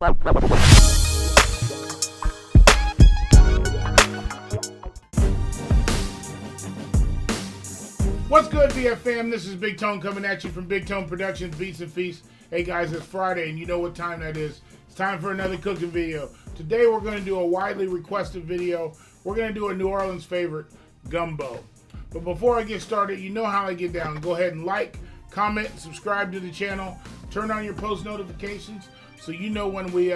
What's good, BF fam? This is Big Tone coming at you from Big Tone Productions, Beats and Feasts. Hey guys, it's Friday and you know what time that is. It's time for another cooking video. Today we're going to do a widely requested video. We're going to do a New Orleans favorite, gumbo. But before I get started, you know how I get down. Go ahead and like, comment, subscribe to the channel. Turn on your post notifications so you know when we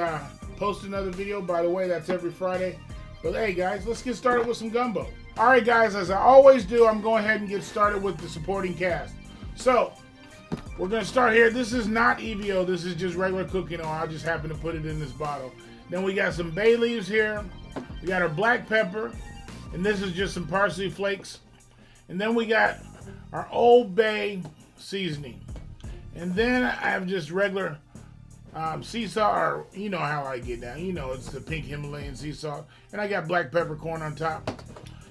post another video. By the way, that's every Friday. But hey guys, let's get started with some gumbo. Alright guys, as I always do, I'm going ahead and get started with the supporting cast. So, we're going to start here. This is not EVO, this is just regular cooking oil. I just happen to put it in this bottle. Then we got some bay leaves here. We got our black pepper. And this is just some parsley flakes. And then we got our Old Bay seasoning. And then I have just regular sea salt, or you know how I get down. You know, it's the pink Himalayan sea salt. And I got black peppercorn on top.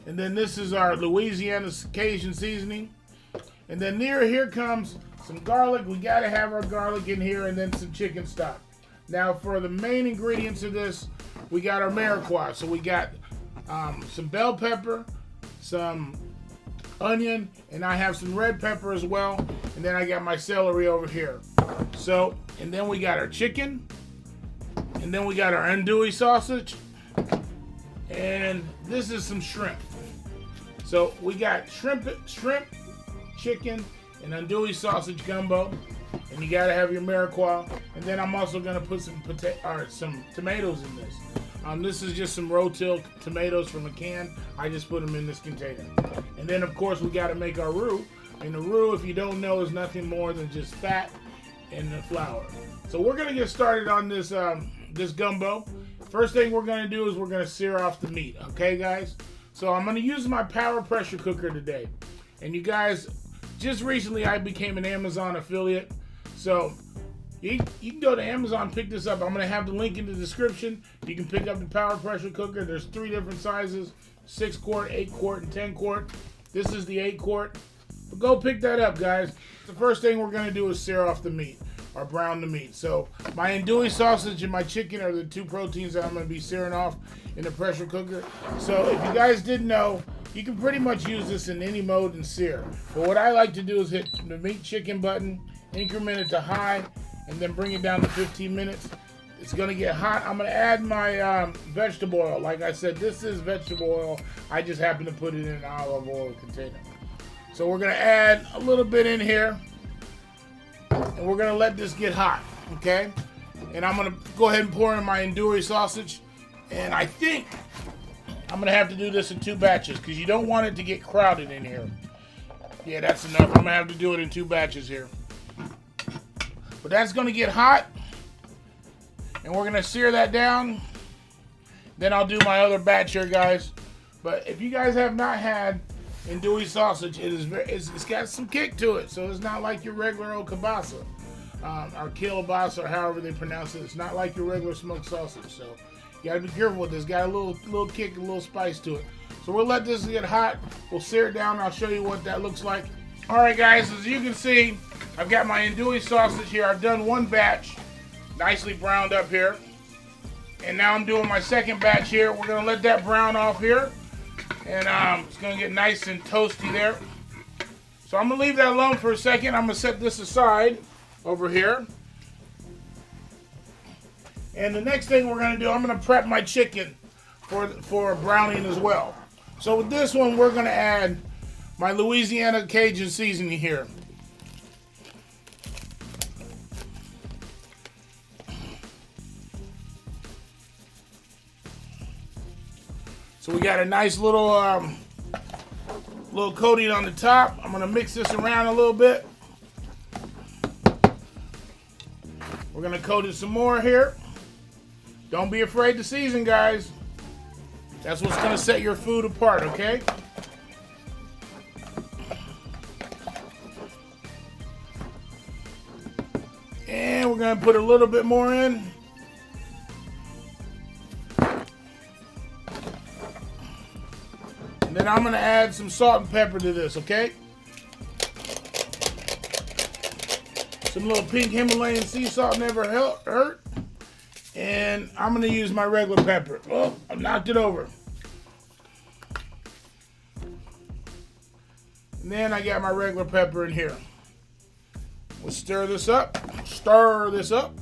And then this is our Louisiana Cajun seasoning. And then here comes some garlic. We gotta have our garlic in here, and then some chicken stock. Now for the main ingredients of this, we got our mirepoix. So we got some bell pepper, some onion, and I have some red pepper as well. And then I got my celery over here. So, and then we got our chicken. And then we got our andouille sausage. And this is some shrimp. So we got shrimp, chicken, and andouille sausage gumbo. And you gotta have your mirepoix. And then I'm also gonna put some tomatoes in this. This is just some rotel tomatoes from a can. I just put them in this container. And then of course we gotta make our roux. And the roux, if you don't know, is nothing more than just fat and the flour. So we're gonna get started on this this gumbo. First thing we're gonna do is we're gonna sear off the meat, okay guys? So I'm gonna use my power pressure cooker today. And you guys, just recently I became an Amazon affiliate. So you can go to Amazon, pick this up. I'm gonna have the link in the description. You can pick up the power pressure cooker. There's 3 different sizes, 6 quart, 8 quart, and 10 quart. This is the 8 quart. But go pick that up, guys. The first thing we're gonna do is sear off the meat, or brown the meat. So my andouille sausage and my chicken are the 2 proteins that I'm going to be searing off in the pressure cooker. So if you guys didn't know, you can pretty much use this in any mode and sear. But what I like to do is hit the meat chicken button, increment it to high, and then bring it down to 15 minutes. It's going to get hot. I'm going to add my vegetable oil. Like I said, this is vegetable oil. I just happen to put it in an olive oil container. So we're going to add a little bit in here. And we're gonna let this get hot, okay? And I'm gonna go ahead and pour in my andouille sausage. And I think I'm gonna have to do this in 2 batches because you don't want it to get crowded in here. Yeah, that's enough. I'm gonna have to do it in 2 batches here. But that's gonna get hot. And we're gonna sear that down. Then I'll do my other batch here, guys. But if you guys have not had andouille sausage, it's got some kick to it, so it's not like your regular old kielbasa, or kielbasa, or however they pronounce it. It's not like your regular smoked sausage, so you gotta be careful with this. It's got a little kick, a little spice to it. So we'll let this get hot. We'll sear it down. I'll show you what that looks like. All right, guys, as you can see, I've got my andouille sausage here. I've done 1 batch, nicely browned up here, and now I'm doing my second batch here. We're gonna let that brown off here. And it's going to get nice and toasty there. So I'm going to leave that alone for a second. I'm going to set this aside over here. And the next thing we're going to do, I'm going to prep my chicken for browning as well. So with this one, we're going to add my Louisiana Cajun seasoning here. So we got a nice little coating on the top. I'm gonna mix this around a little bit. We're gonna coat it some more here. Don't be afraid to season, guys. That's what's gonna set your food apart, okay? And we're gonna put a little bit more in. And then I'm gonna add some salt and pepper to this, okay? Some little pink Himalayan sea salt never hurt. And I'm gonna use my regular pepper. Oh, I knocked it over. And then I got my regular pepper in here. We'll stir this up. Stir this up.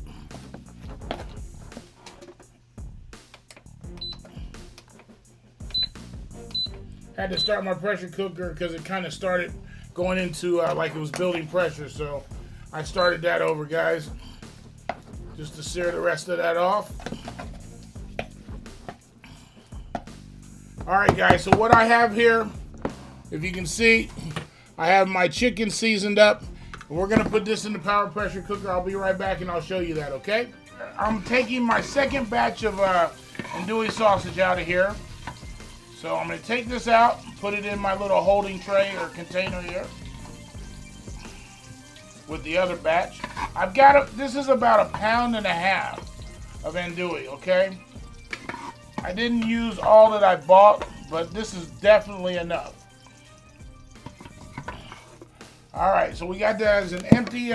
Had to start my pressure cooker because it kind of started going into like it was building pressure. So I started that over, guys. Just to sear the rest of that off. Alright guys, so what I have here, if you can see, I have my chicken seasoned up. And we're going to put this in the power pressure cooker. I'll be right back and I'll show you that, okay? I'm taking my second batch of andouille sausage out of here. So I'm going to take this out, put it in my little holding tray or container here with the other batch. I've got this is about 1.5 pounds of andouille, okay? I didn't use all that I bought, but this is definitely enough. All right, so we got that as an empty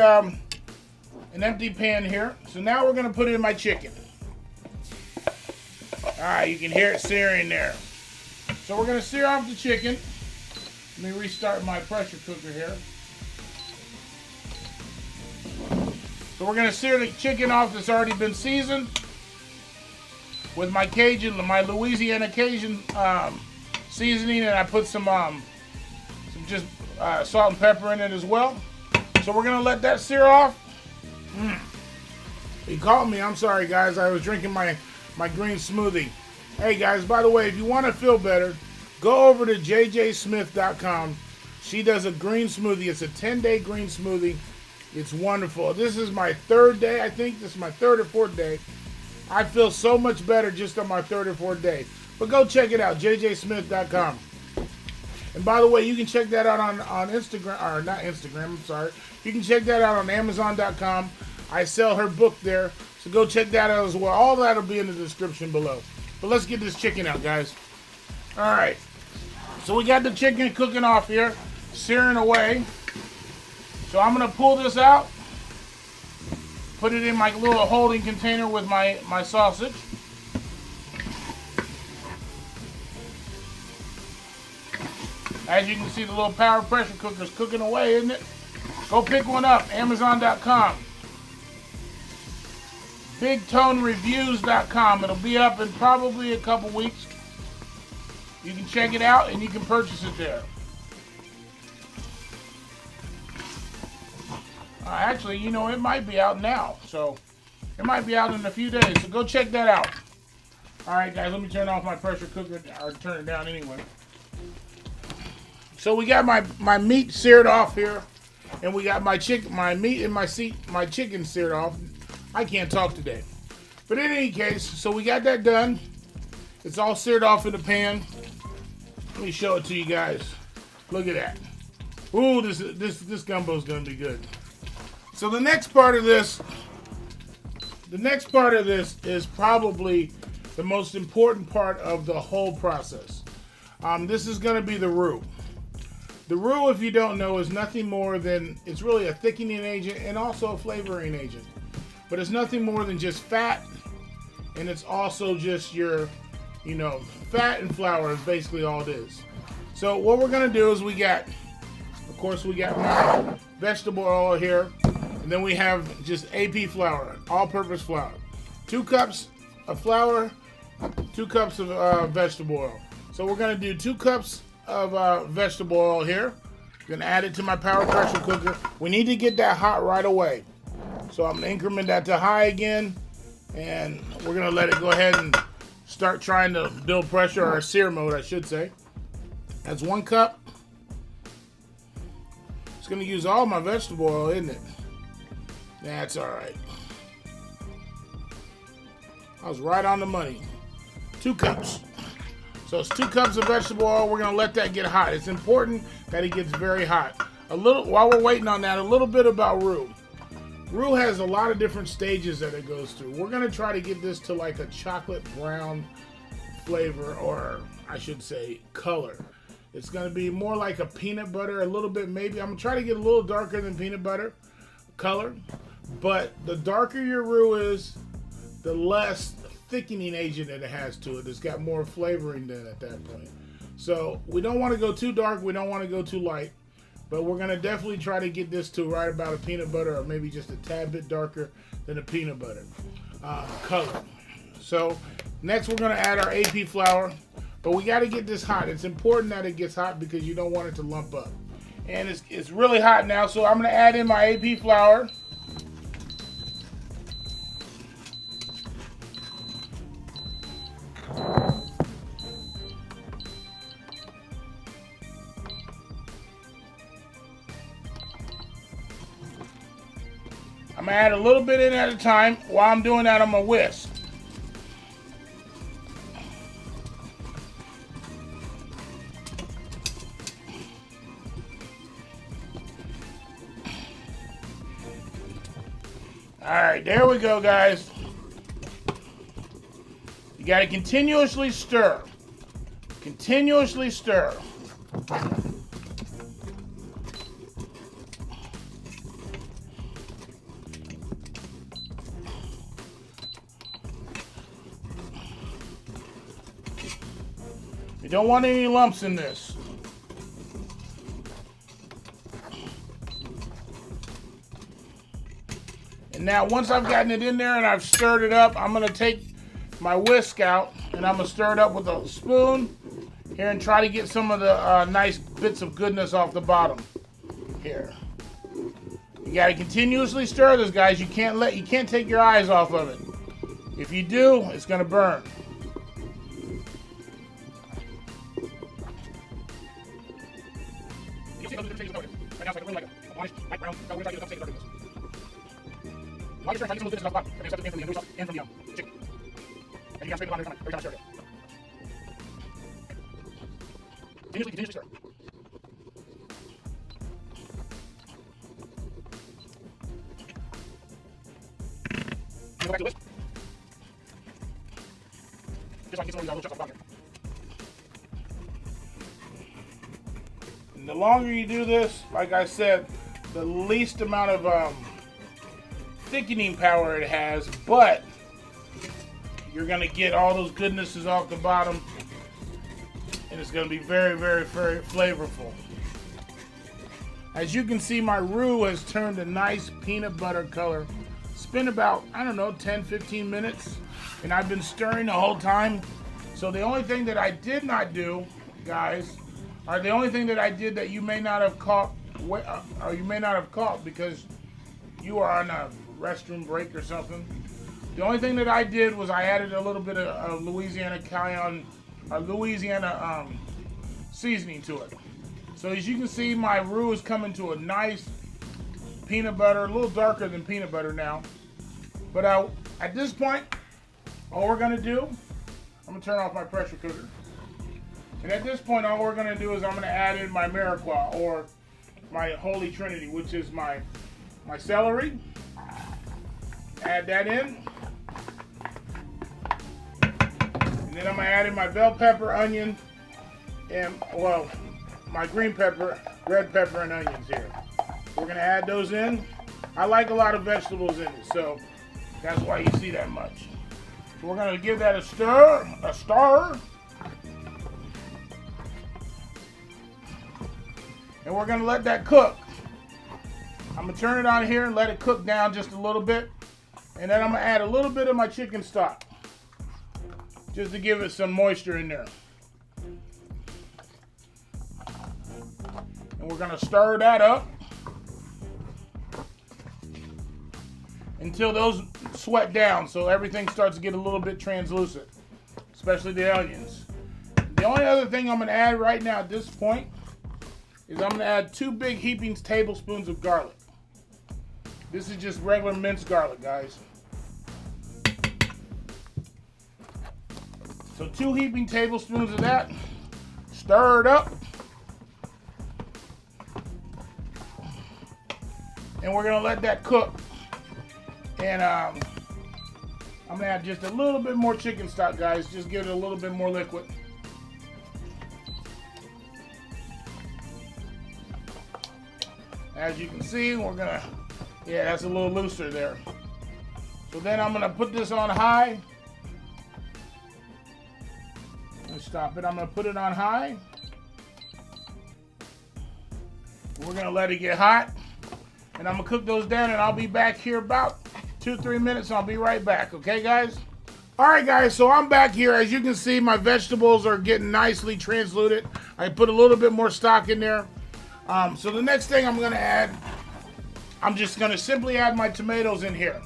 pan here. So now we're gonna put in my chicken. All right, you can hear it searing there. So we're gonna sear off the chicken. Let me restart my pressure cooker here. So we're gonna sear the chicken off that's already been seasoned with my Cajun, my Louisiana Cajun seasoning, and I put some just salt and pepper in it as well. So we're gonna let that sear off. You called me. I'm sorry, guys. I was drinking my green smoothie. Hey, guys. By the way, if you want to feel better, go over to jjsmith.com. She does a green smoothie. It's a 10-day green smoothie. It's wonderful. This is my 3rd day, I think. This is my 3rd or 4th day. I feel so much better just on my 3rd or 4th day. But go check it out, jjsmith.com. And by the way, you can check that out on Instagram, or not Instagram, I'm sorry. You can check that out on Amazon.com. I sell her book there, so go check that out as well. All that will be in the description below. But let's get this chicken out, guys. All right. So we got the chicken cooking off here, searing away. So I'm going to pull this out, put it in my little holding container with my sausage. As you can see, the little power pressure cooker is cooking away, isn't it? Go pick one up, Amazon.com. BigToneReviews.com. It'll be up in probably a couple weeks. You can check it out and you can purchase it there. Actually, you know, it might be out now. So, it might be out in a few days. So, go check that out. Alright, guys, let me turn off my pressure cooker, or turn it down anyway. So, we got my meat seared off here. And we got my meat and my chicken seared off. I can't talk today. But in any case, so we got that done. It's all seared off in the pan. Let me show it to you guys. Look at that. Ooh, this gumbo is going to be good. So the next part of this is probably the most important part of the whole process. This is going to be the roux. The roux, if you don't know, is nothing more than, it's really a thickening agent and also a flavoring agent. But it's nothing more than just fat, and it's also just your, you know, fat and flour is basically all it is. So what we're going to do is we got my vegetable oil here. And then we have just AP flour, all-purpose flour. 2 cups of flour, 2 cups of vegetable oil. So we're going to do 2 cups of vegetable oil here. Going to add it to my power pressure cooker. We need to get that hot right away. So I'm going to increment that to high again. And we're going to let it go ahead and start trying to build pressure, or sear mode, I should say. That's 1 cup. It's going to use all my vegetable oil, isn't it? That's all right. I was right on the money. 2 cups. So it's 2 cups of vegetable oil. We're going to let that get hot. It's important that it gets very hot. While we're waiting on that, a little bit about roux. Roux has a lot of different stages that it goes through. We're going to try to get this to like a chocolate brown flavor, or I should say color. It's going to be more like a peanut butter, a little bit maybe. I'm going to try to get a little darker than peanut butter color. But the darker your roux is, the less thickening agent that it has to it. It's got more flavoring than at that point. So we don't want to go too dark. We don't want to go too light. But we're going to definitely try to get this to right about a peanut butter, or maybe just a tad bit darker than a peanut butter color. So next we're going to add our AP flour. But we got to get this hot. It's important that it gets hot because you don't want it to lump up. And it's really hot now, so I'm going to add in my AP flour. I'm going to add a little bit in at a time. While I'm doing that, I'm going to whisk. Alright, there we go, guys. You got to continuously stir. Continuously stir. You don't want any lumps in this. And now once I've gotten it in there and I've stirred it up, I'm going to take my whisk out and I'm going to stir it up with a spoon here and try to get some of the nice bits of goodness off the bottom here. You got to continuously stir this, guys. You can't take your eyes off of it. If you do, it's going to burn. And the longer you do this, like I said, the least amount of thickening power it has, but you're going to get all those goodnesses off the bottom, and it's going to be very, very, very flavorful. As you can see, my roux has turned a nice peanut butter color. It's been about, I don't know, 10-15 minutes, and I've been stirring the whole time. So the only thing that I did not do, guys, or the only thing that I did that you may not have caught, or you may not have caught because you are on a restroom break or something. The only thing that I did was I added a little bit of Louisiana cayenne, Louisiana seasoning to it. So as you can see, my roux is coming to a nice peanut butter, a little darker than peanut butter now. But at this point, all we're gonna do, I'm gonna turn off my pressure cooker. And at this point, all we're gonna do is I'm gonna add in my Mirepoix, or my Holy Trinity, which is my celery. Add that in. And then I'm gonna add in my bell pepper, onion, and, well, my green pepper, red pepper, and onions here. We're gonna add those in. I like a lot of vegetables in it, so that's why you see that much. So we're gonna give that a stir. And we're gonna let that cook. I'm gonna turn it on here and let it cook down just a little bit. And then I'm gonna add a little bit of my chicken stock, just to give it some moisture in there. And we're gonna stir that up until those sweat down, so everything starts to get a little bit translucent, especially the onions. The only other thing I'm gonna add right now at this point is I'm gonna add 2 big heaping tablespoons of garlic. This is just regular minced garlic, guys. So 2 heaping tablespoons of that. Stir it up. And we're gonna let that cook. And I'm gonna add just a little bit more chicken stock, guys. Just give it a little bit more liquid. As you can see, we're gonna, yeah, that's a little looser there. So So then I'm gonna put this on high. Let's stop it. I'm gonna put it on high. We're gonna let it get hot. And I'm gonna cook those down, and I'll be back here about 2-3 minutes. I'll be right back, okay guys? All right guys, so I'm back here. As you can see, my vegetables are getting nicely transluted. I put a little bit more stock in there. So the next thing I'm gonna add, I'm just gonna simply add my tomatoes in here.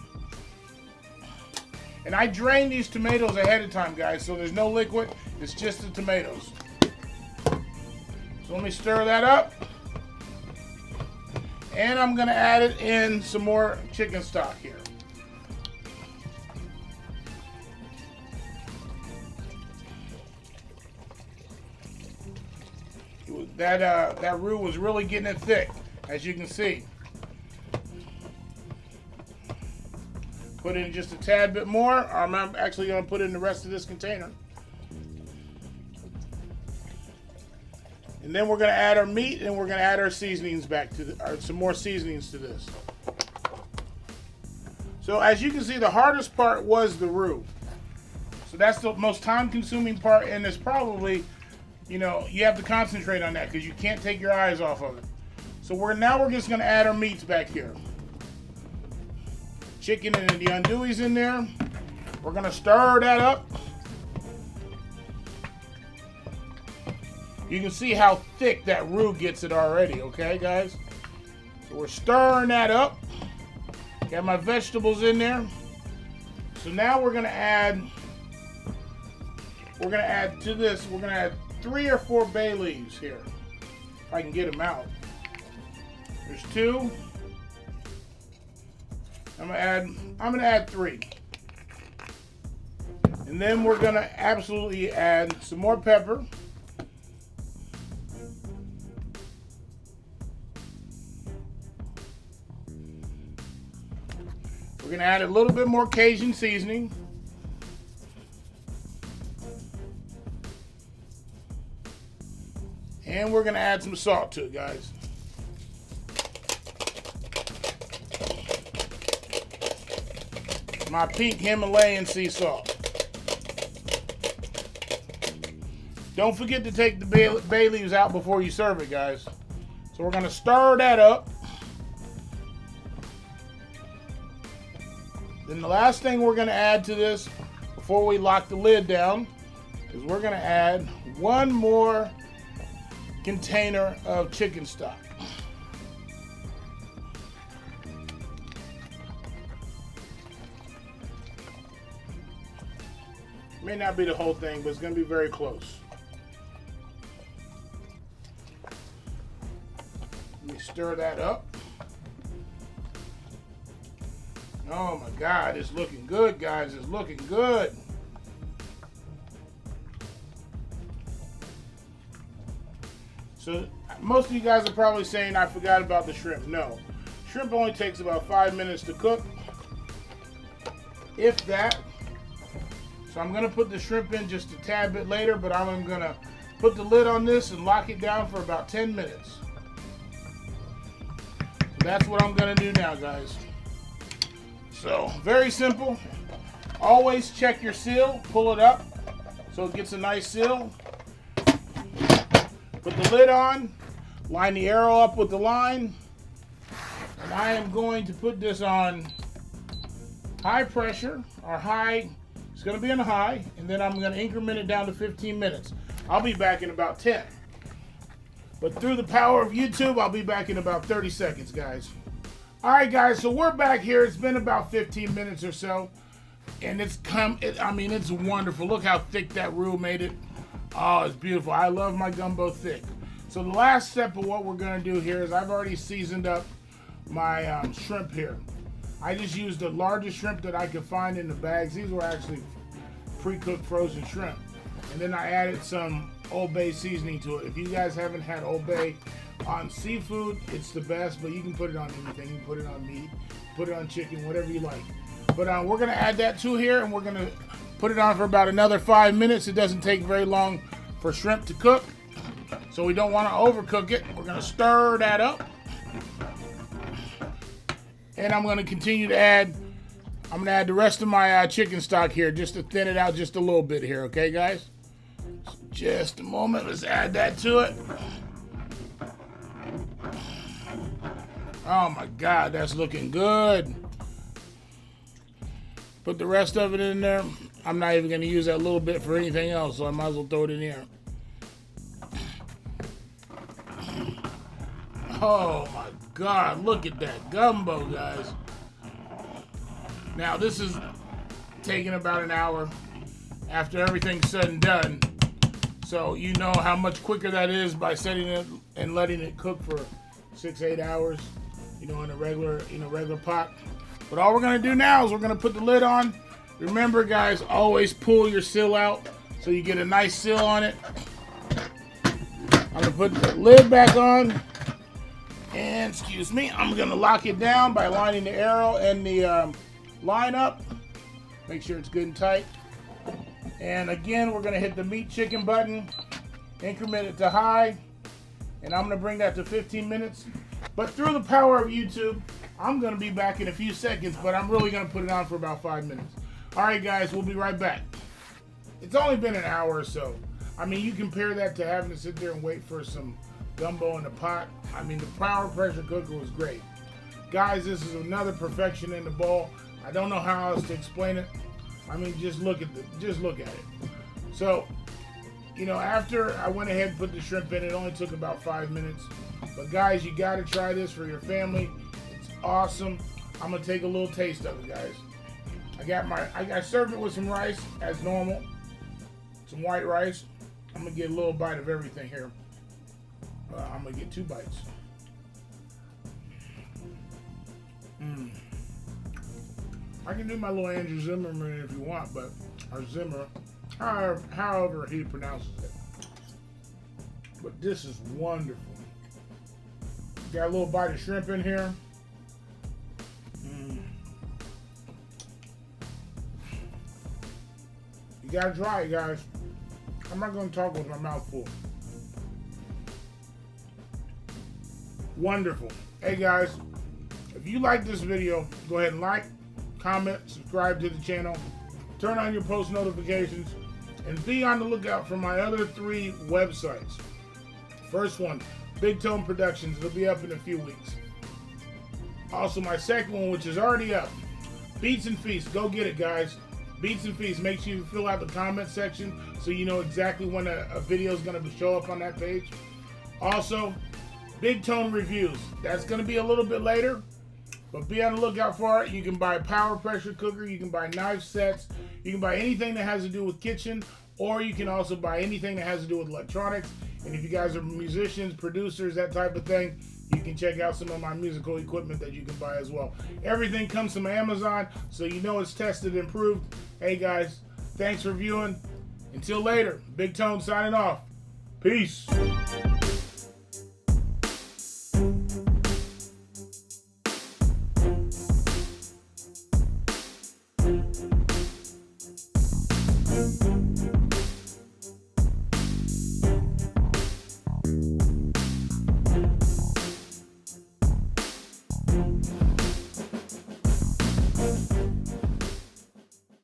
And I drain these tomatoes ahead of time, guys, so there's no liquid, it's just the tomatoes. So let me stir that up. And I'm gonna add it in some more chicken stock here. That roux was really getting it thick, as you can see. Put in just a tad bit more. I'm actually gonna put in the rest of this container. And then we're gonna add our meat, and we're gonna add our seasonings back to some more seasonings to this. So as you can see, the hardest part was the roux. So that's the most time-consuming part, and it's probably, you know, you have to concentrate on that because you can't take your eyes off of it. So now we're just gonna add our meats back here. Chicken and the andouilles in there. We're gonna stir that up. You can see how thick that roux gets it already, okay guys? So we're stirring that up. Got my vegetables in there. So now we're gonna add to this, we're gonna add 3 or 4 bay leaves here. If I can get them out. There's 2. I'm gonna add 3. And then we're gonna absolutely add some more pepper. We're gonna add a little bit more Cajun seasoning. And we're gonna add some salt to it, guys. My pink Himalayan sea salt. Don't forget to take the bay leaves out before you serve it, guys. So we're gonna stir that up. Then the last thing we're gonna add to this before we lock the lid down is we're gonna add 1 more container of chicken stock. May not be the whole thing, but it's gonna be very close. Let me stir that up. Oh my God, it's looking good, guys. It's looking good. So most of you guys are probably saying I forgot about the shrimp. No, shrimp only takes about 5 minutes to cook, if that. So I'm gonna put the shrimp in just a tad bit later, but I'm gonna put the lid on this and lock it down for about 10 minutes. So that's what I'm gonna do now, guys. So very simple. Always check your seal, pull it up so it gets a nice seal. Put the lid on, line the arrow up with the line, and I am going to put this on high pressure, or high, it's gonna be on high, and then I'm gonna increment it down to 15 minutes. I'll be back in about 10. But through the power of YouTube, I'll be back in about 30 seconds, guys. All right, guys, so we're back here. It's been about 15 minutes or so, and it's wonderful. Look how thick that roux made it. Oh, it's beautiful. I love my gumbo thick. So the last step of what we're gonna do here is I've already seasoned up my shrimp here. I just used the largest shrimp that I could find in the bags. These were actually pre-cooked frozen shrimp. And then I added some Old Bay seasoning to it. If you guys haven't had Old Bay on seafood, it's the best, but you can put it on anything. You can put it on meat, put it on chicken, whatever you like. But we're gonna add that to here, and we're gonna put it on for about another 5 minutes. It doesn't take very long for shrimp to cook, so we don't want to overcook it. We're gonna stir that up, and I'm gonna continue to add I'm gonna add the rest of my chicken stock here just to thin it out just a little bit here, okay guys? Just a moment, let's add that to it. Oh my God, that's looking good. Put the rest of it in there. I'm not even gonna use that little bit for anything else, so I might as well throw it in here. Oh my God, look at that gumbo, guys. Now this is taking about an hour after everything's said and done. So you know how much quicker that is by setting it and letting it cook for 6-8 hours, you know, in a regular pot. But all we're gonna do now is we're gonna put the lid on. Remember guys, always pull your seal out so you get a nice seal on it. I'm gonna put the lid back on. And excuse me, I'm gonna lock it down by lining the arrow and the line up. Make sure it's good and tight. And again, we're gonna hit the meat chicken button, increment it to high, and I'm gonna bring that to 15 minutes. But through the power of YouTube, I'm gonna be back in a few seconds, but I'm really gonna put it on for about 5 minutes. All right guys, we'll be right back. It's only been an hour or so. I mean, you compare that to having to sit there and wait for some gumbo in the pot. I mean, the power pressure cooker was great. Guys, this is another perfection in the bowl. I don't know how else to explain it. I mean, just look at it. So, you know, after I went ahead and put the shrimp in, it only took about 5 minutes. But guys, you gotta try this for your family. It's awesome. I'm gonna take a little taste of it, guys. I served it with some rice as normal. Some white rice. I'm gonna get a little bite of everything here. I'm gonna get 2 bites. I can do my little Andrew Zimmerman if you want, but or Zimmer, however he pronounces it. But this is wonderful. Got a little bite of shrimp in here. You gotta try it, guys. I'm not gonna talk with my mouth full. Wonderful. Hey guys, if you like this video, go ahead and like, comment, subscribe to the channel, turn on your post notifications, and be on the lookout for my other 3 websites. First one, Big Tone Productions. It'll be up in a few weeks. Also, my second one, which is already up, Beats and Feasts. Go get it, guys. Beats and Feasts. Make sure you fill out the comment section so you know exactly when a video is going to show up on that page. Also, Big Tone Reviews. That's going to be a little bit later, but be on the lookout for it. You can buy a power pressure cooker. You can buy knife sets. You can buy anything that has to do with kitchen, or you can also buy anything that has to do with electronics. And if you guys are musicians, producers, that type of thing, you can check out some of my musical equipment that you can buy as well. Everything comes from Amazon, so you know it's tested and approved. Hey guys, thanks for viewing. Until later, Big Tone signing off. Peace.